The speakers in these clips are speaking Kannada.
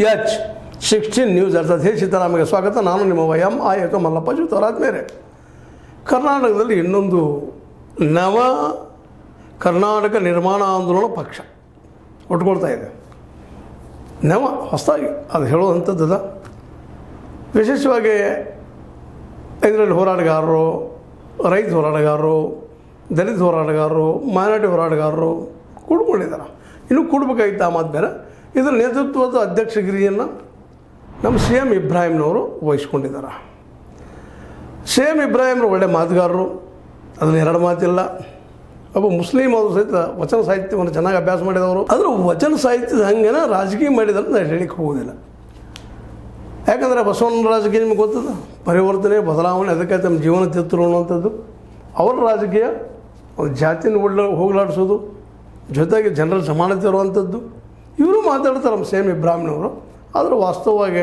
H16 ನ್ಯೂಸ್ ಅರ್ಥಾತ್ ಹೇ ಸೀತಾರಾಮಗೆ ಸ್ವಾಗತ. ನಾನು ನಿಮ್ಮ ವೈಎಂ ಮಲ್ಲಪ್ಪ ಜೂತವರಾದ ಮೇಲೆ ಕರ್ನಾಟಕದಲ್ಲಿ ಇನ್ನೊಂದು ನವ ಕರ್ನಾಟಕ ನಿರ್ಮಾಣ ಆಂದೋಲನ ಪಕ್ಷ ಹುಟ್ಕೊಳ್ತಾ ಇದೆ. ನವ ಹೊಸದಾಗಿ ಅದು ಹೇಳುವಂಥದ್ದು ವಿಶೇಷವಾಗಿ ಇದರಲ್ಲಿ ಹೋರಾಟಗಾರರು, ರೈತ ಹೋರಾಟಗಾರರು, ದಲಿತ ಹೋರಾಟಗಾರರು, ಮೈನಾರಿಟಿ ಹೋರಾಟಗಾರರು ಕೂಡ್ಕೊಂಡಿದ್ದಾರೆ. ಇನ್ನೂ ಕೂಡಬೇಕಾಗಿತ್ತು ಆ ಮಾತು ಬೇರೆ. ಇದರ ನೇತೃತ್ವದ ಅಧ್ಯಕ್ಷಗಿರಿಯನ್ನು ನಮ್ಮ CM ಇಬ್ರಾಹಿಂನವರು ವಹಿಸ್ಕೊಂಡಿದ್ದಾರೆ. CM ಇಬ್ರಾಹಿಂರು ಒಳ್ಳೆ ಮಾತುಗಾರರು, ಅದರಲ್ಲಿ ಎರಡು ಮಾತಿಲ್ಲ. ಒಬ್ಬ ಮುಸ್ಲಿಂ ಅವರು ಸಹಿತ ವಚನ ಸಾಹಿತ್ಯವನ್ನು ಚೆನ್ನಾಗಿ ಅಭ್ಯಾಸ ಮಾಡಿದವರು. ಅದರ ವಚನ ಸಾಹಿತ್ಯದ ಹಂಗೇನ ರಾಜಕೀಯ ಮಾಡಿದಂತ ನಾನು ಹೇಳಿಕ್ಕೆ ಹೋಗೋದಿಲ್ಲ. ಯಾಕಂದರೆ ಬಸವಣ್ಣ ರಾಜಕೀಯ ನಿಮಗೆ ಗೊತ್ತದ, ಪರಿವರ್ತನೆ ಬದಲಾವಣೆ, ಅದಕ್ಕೆ ತಮ್ಮ ಜೀವನ ತಿತ್ತರು ಅನ್ನುವಂಥದ್ದು. ಅವರ ರಾಜಕೀಯ ಒಂದು ಜಾತಿಯನ್ನು ಹೋಗಲಾಡಿಸೋದು, ಜೊತೆಗೆ ಜನರ ಸಮಾನತೆ ಇರುವಂಥದ್ದು. ಇವರು ಮಾತಾಡ್ತಾರೆ ನಮ್ಮ CM ಇಬ್ರಾಹಿಂನವರು. ಆದರೆ ವಾಸ್ತವವಾಗಿ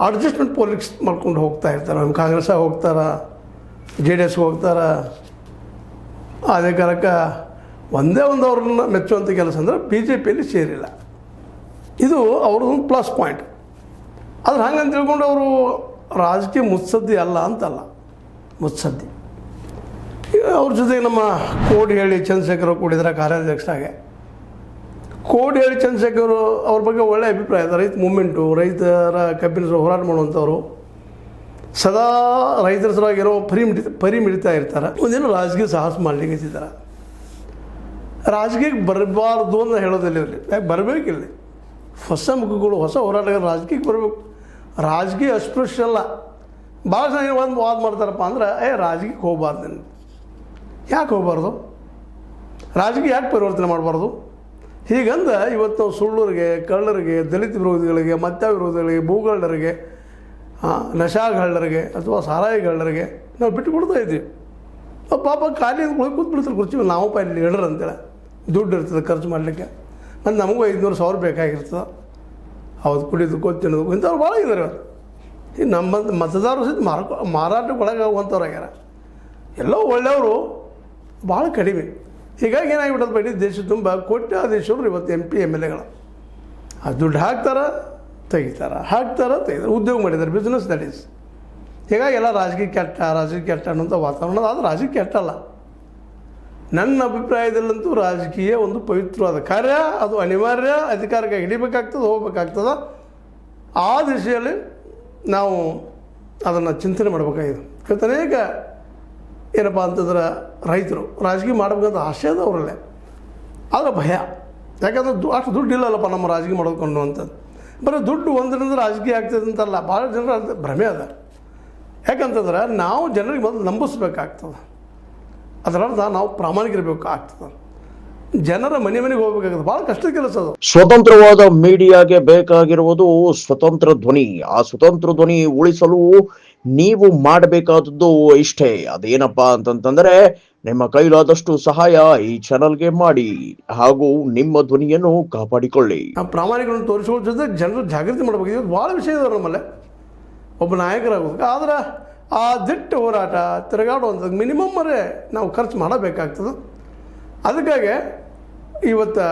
ಅಡ್ಜಸ್ಟ್ಮೆಂಟ್ ಪೊಲಿಟಿಕ್ಸ್ ಮಾಡ್ಕೊಂಡು ಹೋಗ್ತಾ ಇರ್ತಾರೆ. ನಮ್ಮ ಕಾಂಗ್ರೆಸ್ಸಾಗ ಹೋಗ್ತಾರೆ, JDS ಹೋಗ್ತಾರೆ. ಅದೇ ಕಾಲಕ್ಕೆ ಒಂದೇ ಒಂದು ಅವ್ರನ್ನ ಮೆಚ್ಚುವಂಥ ಕೆಲಸ ಅಂದರೆ BJPಯಲ್ಲಿ ಸೇರಿಲ್ಲ. ಇದು ಅವ್ರದ್ದೊಂದು ಪ್ಲಸ್ ಪಾಯಿಂಟ್. ಆದ್ರೆ ಹಂಗಂತ ತಿಳ್ಕೊಂಡು ಅವರು ರಾಜಕೀಯ ಮುತ್ಸದ್ದಿ ಅಲ್ಲ ಅಂತಲ್ಲ, ಮುತ್ಸದ್ದಿ. ಅವ್ರ ಜೊತೆಗೆ ನಮ್ಮ ಕೋಡಿಹಳ್ಳಿ ಚಂದ್ರಶೇಖರ್ ಕೂಡಿದ್ರೆ ಕಾರ್ಯಾಧ್ಯಕ್ಷರಾಗೆ. ಕೋಡಿಹಳ್ಳಿ ಚಂದ್ರಶೇಖರ್ ಅವ್ರ ಬಗ್ಗೆ ಒಳ್ಳೆಯ ಅಭಿಪ್ರಾಯ ಇದೆ. ರೈತ ಮೂಮೆಂಟು, ರೈತರ ಕಬ್ಬಿನ ಹೋರಾಟ ಮಾಡುವಂಥವ್ರು, ಸದಾ ರೈತರ ಸಲುವಾಗಿ ಏನೋ ಪರಿಮಿಡಿತಾ ಇರ್ತಾರೆ. ಒಂದೇನೋ ರಾಜಕೀಯ ಸಾಹಸ ಮಾಡಲಿಕ್ಕೆ ಇದ್ದಾರೆ. ರಾಜಕೀಯಕ್ಕೆ ಬರಬಾರ್ದು ಅಂತ ಹೇಳೋದಿಲ್ಲ ಇಲ್ಲಿ. ಯಾಕೆ ಬರಬೇಕಿಲ್ಲ, ಹೊಸ ಮುಖಗಳು, ಹೊಸ ಹೋರಾಟಗಾರ ರಾಜಕೀಯಕ್ಕೆ ಬರಬೇಕು. ರಾಜಕೀಯ ಅಸ್ಪೃಶ್ಯ ಅಲ್ಲ. ಭಾಳ ಜನ ಒಂದು ವಾದ ಮಾಡ್ತಾರಪ್ಪ ಅಂದ್ರೆ ರಾಜಕೀಯಕ್ಕೆ ಹೋಗಬಾರ್ದು. ಯಾಕೆ ಹೋಗಬಾರ್ದು? ರಾಜಕೀಯ ಯಾಕೆ ಪರಿವರ್ತನೆ ಮಾಡಬಾರ್ದು? ಹೀಗಂದ ಇವತ್ತು ನಾವು ಸುಳ್ಳರಿಗೆ, ಕಳ್ಳರಿಗೆ, ದಲಿತ ವಿರೋಧಿಗಳಿಗೆ, ಮತ್ಯ ವಿರೋಧಿಗಳಿಗೆ, ಭೂಗಳ್ಳರಿಗೆ, ನಶಾಗಳ್ಳರಿಗೆ ಅಥವಾ ಸಾರಾಯಿಗಳ್ಳರಿಗೆ ನಾವು ಬಿಟ್ಟು ಕೊಡ್ತಾ ಇದ್ದೀವಿ. ಪಾಪ ಖಾಲಿ ಕೂತ್ಬಿಡ್ತಾರೆ ಕುರ್ಚಿ ಮೇಲೆ. ನಾವು ಇಲ್ಲಿ ಲೀಡರ್ ಅಂತೇಳಿ ದುಡ್ಡು ಇರ್ತದೆ ಖರ್ಚು ಮಾಡಲಿಕ್ಕೆ. ಮತ್ತು ನಮಗೂ 500,000 ಬೇಕಾಗಿರ್ತದೆ. ಹೌದು, ಕುಡಿಯೋದಕ್ಕೂ ತಿನ್ನೋದಕ್ಕೂ ಇಂಥವ್ರು ಭಾಳ ಇದ್ದಾರೆ. ಅವರು ಈಗ ನಮ್ಮ ಮತದಾರರು ಸಹಿತ ಮಾರಾಟಕ್ಕೆ ಒಳಗಾಗುವಂಥವ್ರು ಆಗ್ಯಾರ. ಎಲ್ಲೋ ಒಳ್ಳೆಯವರು ಭಾಳ ಕಡಿಮೆ. ಹೀಗಾಗಿ ಏನಾಗಿಬಿಟ್ಟದ ಇಡೀ ದೇಶ ತುಂಬ ಕೋಟ್ಯಾಧೀಶರು ಇವತ್ತು MP MLAಗಳು. ಆ ದುಡ್ಡು ಹಾಕ್ತಾರೆ, ತೆಗಿತಾರೆ, ಹಾಕ್ತಾರೆ, ತೆಗಿತಾರೆ, ಉದ್ಯೋಗ ಮಾಡಿದ್ದಾರೆ, ಬಿಸ್ನೆಸ್ ದಟ್ ಈಸ್. ಹೀಗಾಗಿ ಎಲ್ಲ ರಾಜಕೀಯ ಕೆಟ್ಟ ಅನ್ನೋಂಥ ವಾತಾವರಣ. ಅದು ರಾಜಕೀಯ ಕೆಟ್ಟಲ್ಲ. ನನ್ನ ಅಭಿಪ್ರಾಯದಲ್ಲಂತೂ ರಾಜಕೀಯ ಒಂದು ಪವಿತ್ರವಾದ ಕಾರ್ಯ. ಅದು ಅನಿವಾರ್ಯ. ಅಧಿಕಾರಕ್ಕೆ ಹಿಡಿಬೇಕಾಗ್ತದೆ, ಹೋಗ್ಬೇಕಾಗ್ತದೆ. ಆ ದಿಶೆಯಲ್ಲಿ ನಾವು ಅದನ್ನು ಚಿಂತನೆ ಮಾಡಬೇಕಾಗಿದೆ. ಇವತ್ತು ಅನೇಕ ಏನಪ್ಪ ಅಂತಂದ್ರೆ ರೈತರು ರಾಜಕೀಯ ಮಾಡಬೇಕಂತ ಆಸೆ ಅದ ಅವರಲ್ಲೇ. ಆದರೆ ಭಯ. ಯಾಕಂದ್ರೆ ಅಷ್ಟು ದುಡ್ಡು ಇಲ್ಲಲ್ಲಪ್ಪ ನಮ್ಮ ರಾಜಕೀಯ ಮಾಡೋದ್ಕೊಂಡು ಅಂತದ್ದು. ಬರೀ ದುಡ್ಡು ಒಂದರಿಂದ ರಾಜಕೀಯ ಆಗ್ತದೆ ಅಂತಲ್ಲ, ಭಾಳ ಜನರ ಅಂತ ಭ್ರಮೆ ಅದ. ಯಾಕಂತಂದ್ರೆ ನಾವು ಜನರಿಗೆ ಮೊದಲು ನಂಬಿಸ್ಬೇಕಾಗ್ತದೆ. ಅದರರ್ಥ ನಾವು ಪ್ರಾಮಾಣಿಕರಿರಬೇಕು ಆಗ್ತದೆ. ಜನರ ಮನೆಗೆ ಹೋಗ್ಬೇಕಾಗ್ತದೆ. ಭಾಳ ಕಷ್ಟದ ಕೆಲಸ ಅದು. ಸ್ವತಂತ್ರವಾದ ಮೀಡಿಯಾಗೆ ಬೇಕಾಗಿರುವುದು ಸ್ವತಂತ್ರ ಧ್ವನಿ. ಆ ಸ್ವತಂತ್ರ ಧ್ವನಿ ಉಳಿಸಲು ನೀವು ಮಾಡಬೇಕಾದದ್ದು ಇಷ್ಟೇ. ಅದೇನಪ್ಪಾ ಅಂತಂತಂದ್ರೆ ನಿಮ್ಮ ಕೈಲಾದಷ್ಟು ಸಹಾಯ ಈ ಚಾನಲ್ಗೆ ಮಾಡಿ ಹಾಗೂ ನಿಮ್ಮ ಧ್ವನಿಯನ್ನು ಕಾಪಾಡಿಕೊಳ್ಳಿ. ನಾವು ಪ್ರಾಮಾಣಿಕರನ್ನು ತೋರಿಸುವ ಜೊತೆ ಜನರು ಜಾಗೃತಿ ಮಾಡಬೇಕು. ಇದು ಭಾಳ ವಿಷಯ ಇದಾವೆ ನಮ್ಮಲ್ಲೇ. ಒಬ್ಬ ನಾಯಕರಾಗೋದಕ್ಕೆ ಆದ್ರೆ ಆ ದಿಟ್ಟ ಹೋರಾಟ ತಿರುಗಾಡುವಂಥದ್ದು ಮಿನಿಮಮ್ಮರೇ ನಾವು ಖರ್ಚು ಮಾಡಬೇಕಾಗ್ತದೆ. ಅದಕ್ಕಾಗಿ ಇವತ್ತು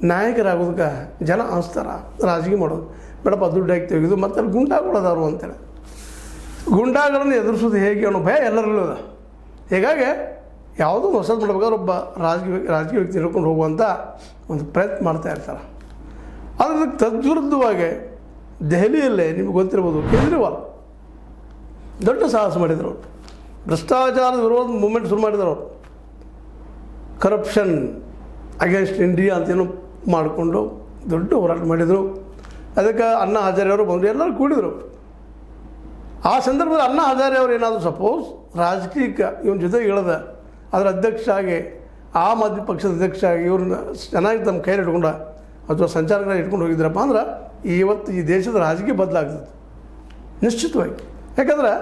ನಾಯಕರಾಗೋದಕ್ಕೆ ಜನ ಅನಿಸ್ತಾರೆ ರಾಜಕೀಯ ಮಾಡೋದು ಬೇಡಪ್ಪ, ದುಡ್ಡು ಹಾಕಿ ತೆಗೆದು ಮತ್ತು ಅಲ್ಲಿ ಗುಂಡಾಗಳದಾರು ಅಂತೇಳಿ. ಗುಂಡಾಗಳನ್ನು ಎದುರಿಸೋದು ಹೇಗೆ ಅನ್ನೋ ಭಯ ಎಲ್ಲರಲ್ಲೂ ಅದ. ಹೀಗಾಗಿ ಯಾವುದೋ ಹೊಸದು ಮಾಡ್ಬೇಕಾದ್ರೆ ಒಬ್ಬ ರಾಜಕೀಯ ವ್ಯಕ್ತಿ ಹಿಡ್ಕೊಂಡು ಹೋಗುವಂಥ ಒಂದು ಪ್ರಯತ್ನ ಮಾಡ್ತಾ ಇರ್ತಾರೆ. ಆದರೆ ತದ್ವಿರುದ್ಧವಾಗಿ ದೆಹಲಿಯಲ್ಲೇ ನಿಮ್ಗೆ ಗೊತ್ತಿರ್ಬೋದು, ಕೇಜ್ರಿವಾಲ್ ದೊಡ್ಡ ಸಾಹಸ ಮಾಡಿದರು. ಭ್ರಷ್ಟಾಚಾರದ ವಿರೋಧ ಮೂಮೆಂಟ್ ಶುರು ಮಾಡಿದರು. ಅವರು ಕರಪ್ಷನ್ ಅಗೇನ್ಸ್ಟ್ ಇಂಡಿಯಾ ಅಂತೇನು ಮಾಡಿಕೊಂಡು ದೊಡ್ಡ ಹೋರಾಟ ಮಾಡಿದರು. ಅದಕ್ಕೆ ಅಣ್ಣಾ ಹಜಾರೆ ಅವರು ಬಂದರು, ಎಲ್ಲರೂ ಕೂಡಿದರು. ಆ ಸಂದರ್ಭದಲ್ಲಿ ಅಣ್ಣಾ ಹಜಾರೆ ಅವರು ಏನಾದರೂ ಸಪೋಸ್ ರಾಜಕೀಯಕ್ಕೆ ಇವನ ಜೊತೆಗೆ ಇಳಿದ ಅದರ ಅಧ್ಯಕ್ಷ ಆಗಿ, ಆಮ್ ಆದ್ಮಿ ಪಕ್ಷದ ಅಧ್ಯಕ್ಷ ಆಗಿ ಇವ್ರನ್ನ ಚೆನ್ನಾಗಿ ತಮ್ಮ ಕೈಯಲ್ಲಿ ಇಟ್ಕೊಂಡ ಅಥವಾ ಸಂಚಾರಗಳ ಇಟ್ಕೊಂಡು ಹೋಗಿದ್ರಪ್ಪ ಅಂದ್ರೆ ಇವತ್ತು ಈ ದೇಶದ ರಾಜಕೀಯ ಬದಲಾಗ್ತದೆ ನಿಶ್ಚಿತವಾಗಿ. ಯಾಕಂದ್ರೆ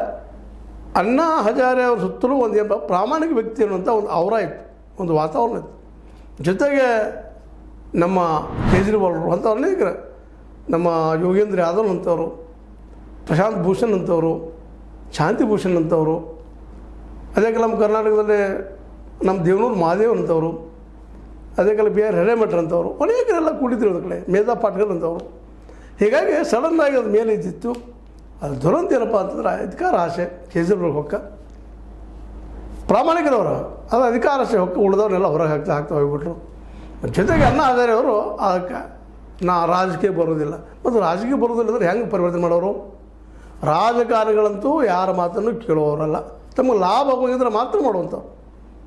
ಅಣ್ಣಾ ಹಜಾರೆ ಅವ್ರ ಸುತ್ತಲೂ ಒಂದು ಏನಪ್ಪ ಪ್ರಾಮಾಣಿಕ ವ್ಯಕ್ತಿ ಅನ್ನುವಂಥ ಒಂದು ಅವರ ಇತ್ತು, ಒಂದು ವಾತಾವರಣ ಇತ್ತು. ಜೊತೆಗೆ ನಮ್ಮ ಕೇಜ್ರಿವಾಲ್ ಅಂಥವ್ರು ಅನೇಕರು, ನಮ್ಮ ಯೋಗೇಂದ್ರ ಯಾದವ್ ಅಂಥವರು, ಪ್ರಶಾಂತ್ ಭೂಷಣ್ ಅಂಥವರು, ಶಾಂತಿ ಭೂಷಣ್ ಅಂಥವರು, ಅದೇ ನಮ್ಮ ಕರ್ನಾಟಕದಲ್ಲಿ ನಮ್ಮ ದೇವನೂರು ಮಹಾದೇವ್ ಅಂಥವರು, ಅದೇ BR ಹಿರೇಮಠರ್ ಅಂಥವ್ರು, ಅನೇಕರೆಲ್ಲ ಕೂಡಿದ್ರು. ಅದ ಕಡೆ ಮೇಧಾ ಪಾಟ್ಕರ್ ಅಂಥವ್ರು. ಹೀಗಾಗಿ ಸಡನ್ನಾಗಿ ಅದು ಮೇಲೆ ಇದ್ದಿತ್ತು. ಅದು ದುರಂತ ಏನಪ್ಪ ಅಂತಂದ್ರೆ ಅಧಿಕಾರ ಆಸೆ ಕೇಜ್ರಿವಾಲ್ ಹೊಕ್ಕ ಪ್ರಾಮಾಣಿಕರವರು ಅದು ಅಧಿಕಾರ ಆಸೆ ಹೊಕ್ಕ ಉಳಿದವ್ರನ್ನೆಲ್ಲ ಹೊರಗೆ ಹಾಕ್ತಾ ಹೋಗ್ಬಿಟ್ರು. ಜೊತೆಗೆ ಅಣ್ಣಾ ಹಜಾರೆ ಅವರು ಅದಕ್ಕೆ ರಾಜಕೀಯ ಬರೋದಿಲ್ಲ, ಮತ್ತು ರಾಜಕೀಯ ಬರೋದಿಲ್ಲ ಅಂದರೆ ಹೆಂಗೆ ಪರಿವರ್ತನೆ ಮಾಡೋರು? ರಾಜಕಾರಣಿಗಳಂತೂ ಯಾರ ಮಾತನ್ನು ಕೇಳುವವರಲ್ಲ, ತಮಗೆ ಲಾಭ ಹೋಗಿದ್ರೆ ಮಾತ್ರ ಮಾಡುವಂಥವ್ರು.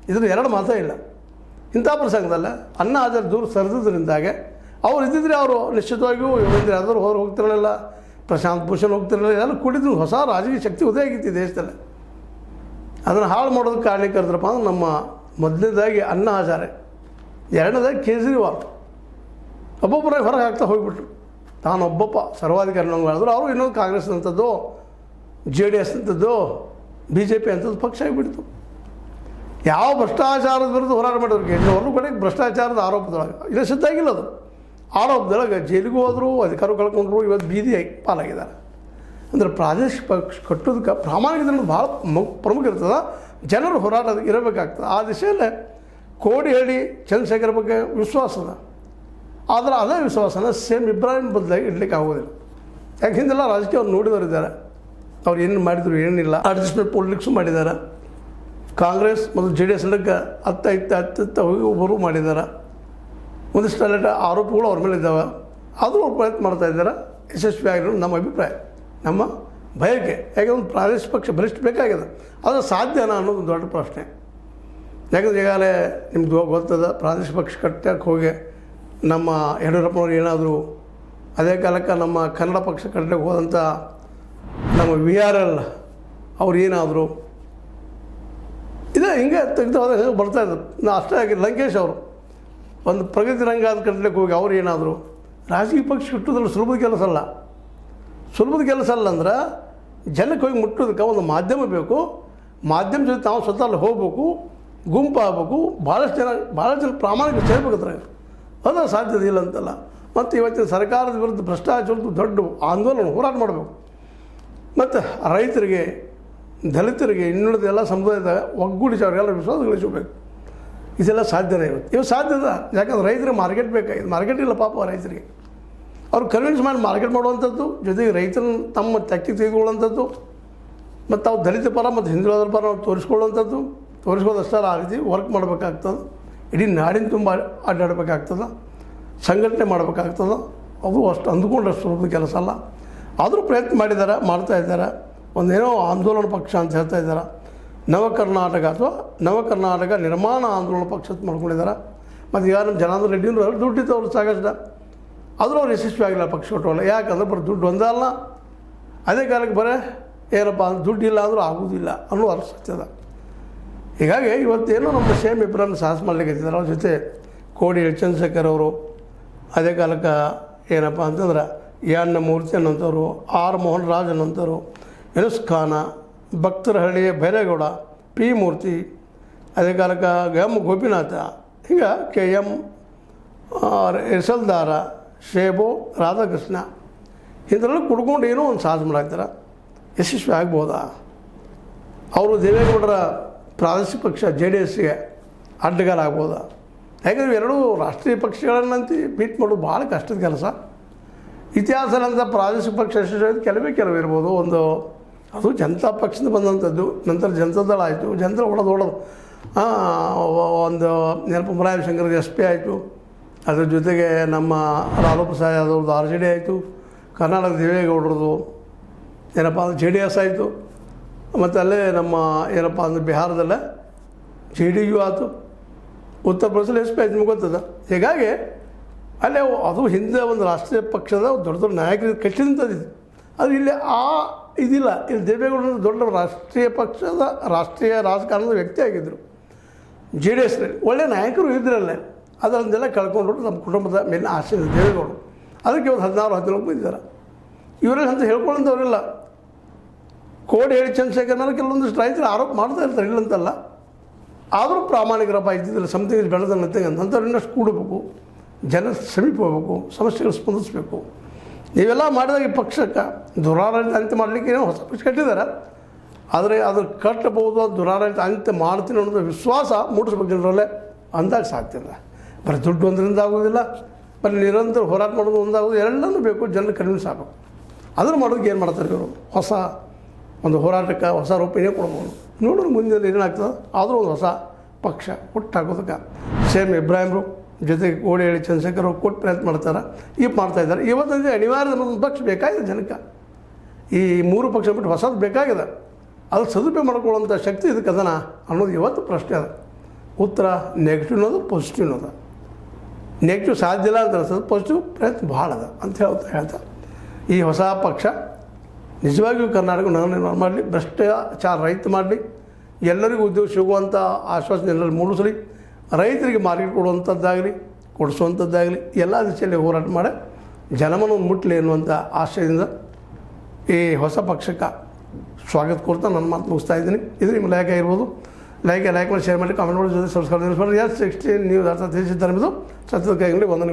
ಇದ್ರ ಎರಡು ಮಾತೇ ಇಲ್ಲ. ಇಂಥ ಪ್ರಸಂಗದಲ್ಲ ಅಣ್ಣಾ ಹಜಾರೆ ದೂರ ಸರಿದ್ರಿಂದಾಗೆ ಅವ್ರು ಇದ್ದಿದ್ರೆ ಅವರು ನಿಶ್ಚಿತವಾಗಿಯೂ ಯೋಗೇಂದ್ರ ಯಾದವ್ ಹೊರ ಹೋಗ್ತಿರಲಿಲ್ಲ, ಪ್ರಶಾಂತ್ ಭೂಷಣ್ ಹೋಗ್ತಿರಲಿಲ್ಲ, ಎಲ್ಲ ಕುಡಿದು ಹೊಸ ರಾಜಕೀಯ ಶಕ್ತಿ ಉದಯ ಆಗಿತ್ತು ಈ ದೇಶದಲ್ಲಿ. ಅದನ್ನು ಹಾಳು ಮಾಡೋದಕ್ಕೆ ಕಾರಣೀಕರ್ತರಪ್ಪ ಅಂದ್ರೆ ನಮ್ಮ ಮೊದಲನೇದಾಗಿ ಅಣ್ಣಾ ಹಜಾರೆ, ಎರಡನೇದಾಗಿ ಕೇಜ್ರಿವಾಲ್ ಒಬ್ಬೊಬ್ಬರಾಗಿ ಹೊರಗೆ ಹಾಕ್ತಾ ಹೋಗಿಬಿಟ್ರು. ತಾನೊಬ್ಬಪ್ಪ ಸರ್ವಾಧಿಕಾರಿ ಹೇಳಿದ್ರು. ಅವರು ಇನ್ನೊಂದು ಕಾಂಗ್ರೆಸ್ ಅಂಥದ್ದು, JDS ಅಂಥದ್ದು, BJP ಅಂಥದ್ದು ಪಕ್ಷ ಆಗಿಬಿಡ್ತು. ಯಾವ ಭ್ರಷ್ಟಾಚಾರದ ವಿರುದ್ಧ ಹೋರಾಟ ಮಾಡೋರಿಗೆ ಇನ್ನೊಂದು ಕಡೆಗೆ ಭ್ರಷ್ಟಾಚಾರದ ಆರೋಪದೊಳಗೆ ಇಲ್ಲ ಸಿದ್ಧಾಗಿಲ್ಲ. ಅದು ಆರೋಪದೊಳಗೆ ಜೈಲಿಗೂ ಹೋದರು, ಅಧಿಕಾರ ಕಳ್ಕೊಂಡ್ರು, ಇವತ್ತು ಬೀದಿ ಪಾಲಾಗಿದ್ದಾರೆ. ಅಂದರೆ ಪ್ರಾದೇಶಿಕ ಪಕ್ಷ ಕಟ್ಟೋದಕ್ಕೆ ಪ್ರಾಮಾಣಿಕತೆ ಭಾಳ ಪ್ರಮುಖ ಇರ್ತದೆ. ಜನರು ಹೋರಾಟ ಇರಬೇಕಾಗ್ತದೆ. ಆ ದಿಶೆಯಲ್ಲೇ ಕೋಡಿಹಳ್ಳಿ ಚಂದ್ರಶೇಖರ್ ಬಗ್ಗೆ ವಿಶ್ವಾಸ ಅದ. ಆದರೆ ಅದೇ ವಿಶ್ವಾಸನ ಸೇಮ್ ಇಬ್ರಾಹಿಂ ಬದಲಾಗಿ ಇಡ್ಲಿಕ್ಕೆ ಆಗೋದಿಲ್ಲ. ಯಾಕೆ ಹಿಂದೆಲ್ಲ ರಾಜಕೀಯ ಅವ್ರು ನೋಡಿದವರಿದ್ದಾರೆ, ಅವ್ರು ಏನು ಮಾಡಿದ್ರು ಏನಿಲ್ಲ. ಅಡ್ಜಸ್ಟ್ಮೆಂಟ್ ಪೊಲಿಟಿಕ್ಸು ಮಾಡಿದ್ದಾರೆ. ಕಾಂಗ್ರೆಸ್ ಮತ್ತು JDS ಹತ್ತ ಹೋಗಿ ಒಬ್ಬರು ಮಾಡಿದ್ದಾರೆ. ಒಂದಿಷ್ಟು ಆರೋಪಗಳು ಅವ್ರ ಮೇಲೆ ಇದ್ದಾವೆ. ಆದರೂ ಅವ್ರು ಪ್ರಯತ್ನ ಮಾಡ್ತಾ ಇದ್ದಾರೆ, ಯಶಸ್ವಿ ಆಗಿರೋದು ನಮ್ಮ ಅಭಿಪ್ರಾಯ, ನಮ್ಮ ಬಯಕೆ. ಯಾಕೆಂದ್ರೆ ಪ್ರಾದೇಶಿಕ ಪಕ್ಷ ಬಲಿಷ್ಠ ಬೇಕಾಗಿದೆ. ಅದು ಸಾಧ್ಯನಾ ಅನ್ನೋದು ಒಂದು ದೊಡ್ಡ ಪ್ರಶ್ನೆ. ಯಾಕಂದ್ರೆ ಈಗಾಗಲೇ ನಿಮ್ಗೆ ಗೊತ್ತದ, ಪ್ರಾದೇಶಿಕ ಪಕ್ಷ ಕಟ್ಟಕ್ಕೆ ಹೋಗಿ ನಮ್ಮ ಯಡಿಯೂರಪ್ಪನವ್ರು ಏನಾದರೂ, ಅದೇ ಕಾಲಕ್ಕೆ ನಮ್ಮ ಕನ್ನಡ ಪಕ್ಷ ಕಟ್ಟಕ್ಕೆ ಹೋದಂಥ ನಮ್ಮ VRL ಅವ್ರು ಏನಾದರೂ ಇದೇ ಹಿಂಗೆ ತೆಗೆದು ಹೋದಾಗ ಬರ್ತಾಯಿದ್ರು. ಅಷ್ಟೇ ಆಗಿ ಲಂಕೇಶ್ ಅವರು ಒಂದು ಪ್ರಗತಿ ರಂಗ ಅದು ಕಟ್ಟಲಿಕ್ಕೆ ಹೋಗಿ ಅವ್ರು ಏನಾದರೂ ರಾಜಕೀಯ ಪಕ್ಷ ಕಟ್ಟೋದ್ರಲ್ಲಿ ಸುಲಭದ ಕೆಲಸ ಅಲ್ಲ. ಅಂದ್ರೆ ಜನಕ್ಕೆ ಹೋಗಿ ಮುಟ್ಟೋದಕ್ಕೆ ಒಂದು ಮಾಧ್ಯಮ ಬೇಕು. ಮಾಧ್ಯಮ ಜೊತೆ ತಾವು ಸ್ವತಃ ಅಲ್ಲಿ ಹೋಗ್ಬೇಕು, ಗುಂಪು ಆಗಬೇಕು, ಭಾಳಷ್ಟು ಜನ ಪ್ರಾಮಾಣಿಕ ಸೇರ್ಬೇಕಂದ್ರೆ ಅದು ಸಾಧ್ಯತೆ ಇಲ್ಲ ಅಂತಲ್ಲ. ಮತ್ತು ಇವತ್ತಿನ ಸರ್ಕಾರದ ವಿರುದ್ಧ ಭ್ರಷ್ಟಾಚಾರದ ದೊಡ್ಡ ಆಂದೋಲನ ಹೋರಾಟ ಮಾಡಬೇಕು. ಮತ್ತು ರೈತರಿಗೆ, ದಲಿತರಿಗೆ, ಇನ್ನುಳಿದ ಎಲ್ಲ ಸಮುದಾಯದ ಒಗ್ಗೂಡಿಸಿ ಅವರಿಗೆಲ್ಲ ವಿಶ್ವಾಸ ಗಳಿಸಬೇಕು. ಇದೆಲ್ಲ ಸಾಧ್ಯನೇ ಇವು ಸಾಧ್ಯದ. ಯಾಕಂದ್ರೆ ರೈತರಿಗೆ ಮಾರ್ಕೆಟ್ ಬೇಕಾಗಿದೆ, ಮಾರ್ಕೆಟ್ ಇಲ್ಲ ಪಾಪ ರೈತರಿಗೆ. ಅವ್ರು ಕನ್ವಿನ್ಸ್ ಮಾಡಿ ಮಾರ್ಕೆಟ್ ಮಾಡುವಂಥದ್ದು, ಜೊತೆಗೆ ರೈತರನ್ನ ತಮ್ಮ ತೆಕ್ಕಿಗೆ ತೆಗೆದುಕೊಳ್ಳುವಂಥದ್ದು, ಮತ್ತು ಅವ್ರು ದಲಿತ ಪರ ಮತ್ತು ಹಿಂದುಳಿದರ ಪರ ಅವ್ರು ತೋರಿಸ್ಕೊಳ್ಳೋದಷ್ಟಲ್ಲ ಆ ರೀತಿ ವರ್ಕ್ ಮಾಡಬೇಕಾಗ್ತದೆ. ಇಡೀ ನಾಡಿನ ತುಂಬ ಅಡ್ಡಾಡಬೇಕಾಗ್ತದೆ, ಸಂಘಟನೆ ಮಾಡಬೇಕಾಗ್ತದೆ. ಅದು ಅಷ್ಟು ಅಂದುಕೊಂಡಷ್ಟು ಸುಲಭದ ಕೆಲಸ ಅಲ್ಲ. ಆದರೂ ಪ್ರಯತ್ನ ಮಾಡಿದ್ದಾರೆ, ಮಾಡ್ತಾಯಿದ್ದಾರೆ. ಒಂದೇನೋ ಆಂದೋಲನ ಪಕ್ಷ ಅಂತ ಹೇಳ್ತಾ ಇದ್ದಾರೆ. ನವ ಕರ್ನಾಟಕ ನಿರ್ಮಾಣ ಆಂದೋಲನ ಪಕ್ಷ ಅಂತ ಮಾಡ್ಕೊಂಡಿದ್ದಾರೆ. ಮತ್ತು ಈಗ ನಮ್ಮ ಜನಾರ್ದನ್ ರೆಡ್ಡಿಯವರು ದುಡ್ಡಿತ್ತು ಅವ್ರು ಸಾಕಷ್ಟು, ಆದರೂ ಅವ್ರು ಯಶಸ್ವಿ ಆಗಿಲ್ಲ ಪಕ್ಷ ಕಟ್ಟೋಲ್ಲ. ಯಾಕಂದ್ರೆ ಬರೀ ದುಡ್ಡು ಒಂದೇ ಅಲ್ಲ, ಅದೇ ಕಾಲಕ್ಕೆ ಬರೀ ಏನಪ್ಪ ಅಂದ್ರೆ ದುಡ್ಡು ಇಲ್ಲ ಅಂದರೂ ಆಗೋದಿಲ್ಲ ಅನ್ನೋ ಅರ್ಥ ಸತ್ಯದ. ಹೀಗಾಗಿ ಇವತ್ತೇನೋ ನಮ್ಮ ಸೇಮ್ ಇಬ್ಬರನ್ನು ಸಾಹಸ ಮಾಡಲಿಕ್ಕೆ ಅವ್ರ ಜೊತೆ ಕೋಡಿಹಳ್ಳಿ ಚಂದ್ರಶೇಖರ್ ಅವರು, ಅದೇ ಕಾಲಕ್ಕೆ ಏನಪ್ಪ ಅಂತಂದ್ರೆ ಎನ್ ಮೂರ್ತಿ ಅನ್ನೋಂಥವ್ರು, ಆರ್ ಮೋಹನ್ ರಾಜ್ ಅನ್ನೋಂಥವ್ರು, ಯುನುಸ್ ಖಾನ, ಭಕ್ತರಹಳ್ಳಿಯ ಭೈರೇಗೌಡ, ಪಿ ಮೂರ್ತಿ, ಅದೇ ಕಾಲಕ್ಕೆ ಎಂ ಗೋಪಿನಾಥ, ಹಿಂಗೆ KM ಯಶಲ್ದಾರ, ಶೇಬು, ರಾಧಾಕೃಷ್ಣ, ಇಂಥೆಲ್ಲ ಕುಡ್ಕೊಂಡು ಏನೋ ಒಂದು ಸಾಹಸ ಮಾಡಾಕ್ತಾರೆ. ಯಶಸ್ವಿ ಆಗ್ಬೋದಾ? ಅವರು ದೇವೇಗೌಡರ ಪ್ರಾದೇಶಿಕ ಪಕ್ಷ JDSಗೆ ಅಡ್ಡಗಾಲ ಆಗ್ಬೋದಾ? ಯಾಕಂದರೆ ಎರಡೂ ರಾಷ್ಟ್ರೀಯ ಪಕ್ಷಗಳನ್ನಂತ ಬೀಟ್ ಮಾಡೋದು ಭಾಳ ಕಷ್ಟದ ಕೆಲಸ. ಇತಿಹಾಸದಂಥ ಪ್ರಾದೇಶಿಕ ಪಕ್ಷ ಯಶಸ್ವಿ ಕೆಲವೇ ಇರ್ಬೋದು. ಒಂದು ಅದು ಜನತಾ ಪಕ್ಷದಿಂದ ಬಂದಂಥದ್ದು, ನಂತರ ಜನತಾದಳ ಆಯಿತು, ಜನತಾ ಹೊಡೆದು ಒಂದು ನೆನಪು ಮುಲಾಯಂ ಶಂಕರ್ SP ಆಯಿತು, ಅದ್ರ ಜೊತೆಗೆ ನಮ್ಮ ಲಾಲು ಪ್ರಸಾದ್ ಯಾದವ್ರದ್ದು RJD ಆಯಿತು, ಕರ್ನಾಟಕ ದೇವೇಗೌಡರದು ಏನಪ್ಪ ಅಂದ್ರೆ JDS ಆಯಿತು, ಮತ್ತು ಅಲ್ಲೇ ನಮ್ಮ ಏನಪ್ಪ ಅಂದ್ರೆ ಬಿಹಾರದಲ್ಲೇ JDU ಆಯಿತು, ಉತ್ತರ ಪ್ರದೇಶದಲ್ಲಿ SP ಆಯಿತು, ನಿಮ್ಗೆ ಗೊತ್ತದ. ಹೀಗಾಗಿ ಅಲ್ಲೇ ಅದು ಹಿಂದೆ ಒಂದು ರಾಷ್ಟ್ರೀಯ ಪಕ್ಷದ ದೊಡ್ಡ ನಾಯಕರು ಕಟ್ಟಿದಂಥದ್ದು. ಅದು ಇಲ್ಲಿ ಇದಿಲ್ಲ. ಇಲ್ಲಿ ದೇವೇಗೌಡರು ದೊಡ್ಡ ರಾಷ್ಟ್ರೀಯ ಪಕ್ಷದ ರಾಷ್ಟ್ರೀಯ ರಾಜಕಾರಣದ ವ್ಯಕ್ತಿ ಆಗಿದ್ದರು. JDSನಲ್ಲಿ ಒಳ್ಳೆಯ ನಾಯಕರು ಇದ್ರಲ್ಲೇ. ಅದರನ್ನೆಲ್ಲ ಕಳ್ಕೊಂಡ್ರು ನಮ್ಮ ಕುಟುಂಬದ ಮೇಲಿನ ಆಸೆ ಇದೆ ದೇವೇಗೌಡರು. ಅದಕ್ಕೆ ಇವತ್ತು 16-17 ಬಂದಿದ್ದಾರೆ. ಇವರಲ್ಲಿ ಅಂತ ಹೇಳ್ಕೊಳ್ಳೋಂಥವ್ರಿಲ್ಲ. ಕೋಡಿಹಳ್ಳಿ ಚಂದ್ರಶೇಖರ್ನ ಕೆಲವೊಂದಿಷ್ಟು ರೈತರು ಆರೋಪ ಮಾಡ್ತಾ ಇರ್ತಾರೆ, ಇಲ್ಲಂತಲ್ಲ. ಆದರೂ ಪ್ರಾಮಾಣಿಕರಪ್ಪ ಇದ್ದಿದ್ದಿಲ್ಲ, ಸಮತಿಗೆ ಬೆಳೆದಂತೆ ಅಂಥವ್ರು ಇನ್ನಷ್ಟು ಕೂಡಬೇಕು, ಜನ ಸಮೀಪ ಹೋಗಬೇಕು, ಸಮಸ್ಯೆಗಳು ಸ್ಪಂದಿಸಬೇಕು. ನೀವೆಲ್ಲ ಮಾಡಿದಾಗ ಈ ಪಕ್ಷಕ್ಕೆ ದುರಾಡಳಿತ ಅಂತ್ಯ ಮಾಡಲಿಕ್ಕೆ ಏನೋ ಹೊಸ ಪಕ್ಷ ಕಟ್ಟಿದ್ದಾರೆ. ಆದರೆ ಅದು ಕಟ್ಟಬಹುದು, ಅದು ದುರಾಡಳಿತ ಅಂತ್ಯ ಮಾಡ್ತೀನಿ ಅನ್ನೋದು ವಿಶ್ವಾಸ ಮೂಡಿಸ್ಬೇಕು ಜನರಲ್ಲೇ. ಅಂದಾಗ ಸಾಕ್ತಿಲ್ಲ. ಬರೀ ದುಡ್ಡು ಒಂದರಿಂದ ಆಗೋದಿಲ್ಲ, ಬರೀ ನಿರಂತರ ಹೋರಾಟ ಮಾಡೋದು ಒಂದಾಗೋದು ಎಲ್ಲನೂ ಬೇಕು, ಜನರು ಕನ್ವಿನ್ಸ್ ಆಗಬೇಕು. ಅದನ್ನು ಮಾಡೋದಕ್ಕೆ ಏನು ಮಾಡ್ತಾರೆ ಇವರು, ಹೊಸ ಒಂದು ಹೋರಾಟಕ್ಕೆ ಹೊಸ ರೂಪನೇ ಕೊಡ್ಬೋದು. ನೋಡೋಣ ಮುಂದೆ ಏನಾಗ್ತದೆ. ಆದರೂ ಒಂದು ಹೊಸ ಪಕ್ಷ ಹುಟ್ಟಾಕೋದಕ್ಕೆ ಸೇಮ್ ಇಬ್ರಾಹಿಮ್ರು ಜೊತೆಗೆ ಕೋಡಿಹಳ್ಳಿ ಚಂದ್ರಶೇಖರ್ ಅವರು ಕೊಟ್ಟು ಪ್ರಯತ್ನ ಮಾಡ್ತಾರೆ, ಈಗ ಮಾಡ್ತಾಯಿದ್ದಾರೆ. ಇವತ್ತಂದರೆ ಅನಿವಾರ್ಯ ಒಂದು ಪಕ್ಷ ಬೇಕಾಗಿದೆ ಜನಕ್ಕೆ. ಈ ಮೂರು ಪಕ್ಷ ಬಿಟ್ಟು ಹೊಸದು ಬೇಕಾಗಿದೆ. ಅದು ಸದುಪಯೋಗ ಮಾಡ್ಕೊಳ್ಳೋಂಥ ಶಕ್ತಿ ಇದಕ್ಕೆ ಅದನ ಅನ್ನೋದು ಇವತ್ತು ಪ್ರಶ್ನೆ ಅದ. ಉತ್ತರ ನೆಗೆಟಿವ್ ಅನ್ನೋದು ಪಾಸಿಟಿವ್ ಅನ್ನೋದು. ನೆಗೆಟಿವ್ ಸಾಧ್ಯ ಇಲ್ಲ ಅಂತ ಅನ್ಸೋದು, ಪಾಸಿಟಿವ್ ಪ್ರಯತ್ನ ಭಾಳ ಅದ ಅಂತ ಹೇಳ್ತಾರೆ. ಈ ಹೊಸ ಪಕ್ಷ ನಿಜವಾಗಿಯೂ ಕರ್ನಾಟಕ ನವನಿರ್ಮಾಣ ಮಾಡಲಿ, ಭ್ರಷ್ಟಾಚಾರ ರಹಿತ ಮಾಡಲಿ, ಎಲ್ಲರಿಗೂ ಉದ್ಯೋಗ ಸಿಗುವಂಥ ಆಶ್ವಾಸನೆ ಎಲ್ಲರೂ ಮೂಡಿಸಲಿ, ರೈತರಿಗೆ ಮಾರ್ಕೆಟ್ ಕೊಡುವಂಥದ್ದಾಗಲಿ ಕೊಡಿಸುವಂಥದ್ದಾಗಲಿ ಎಲ್ಲ ದಿಶೆಯಲ್ಲಿ ಹೋರಾಟ ಮಾಡಿ ಜನಮನವನ್ನು ಮುಟ್ಟಲಿ ಎನ್ನುವಂಥ ಆಶಯದಿಂದ ಈ ಹೊಸ ಪಕ್ಷಕ್ಕೆ ಸ್ವಾಗತ ಕೊಡ್ತಾ ನನ್ನ ಮಾತು ಮುಗಿಸ್ತಾ ಇದ್ದೀನಿ. ಇದು ನಿಮ್ಮ ಲೈಕ್ ಆಗಿರ್ಬೋದು. ಲೈಕ್ ಮಾಡಿ, ಶೇರ್ ಮಾಡಿ, ಕಾಮೆಂಟ್ ಮಾಡಿ, ಜೊತೆ ಸಬ್ಸ್ಕ್ರೈಬ್ ಮಾಡಿ. S16 ನ್ಯೂಸ್ ಅರ್ಥ ತಿಳಿಸಿದ್ದಾರೆ. ಸತ್ಯದ ಕೈಗಳಲ್ಲಿ ವಂದನೆಗಳು.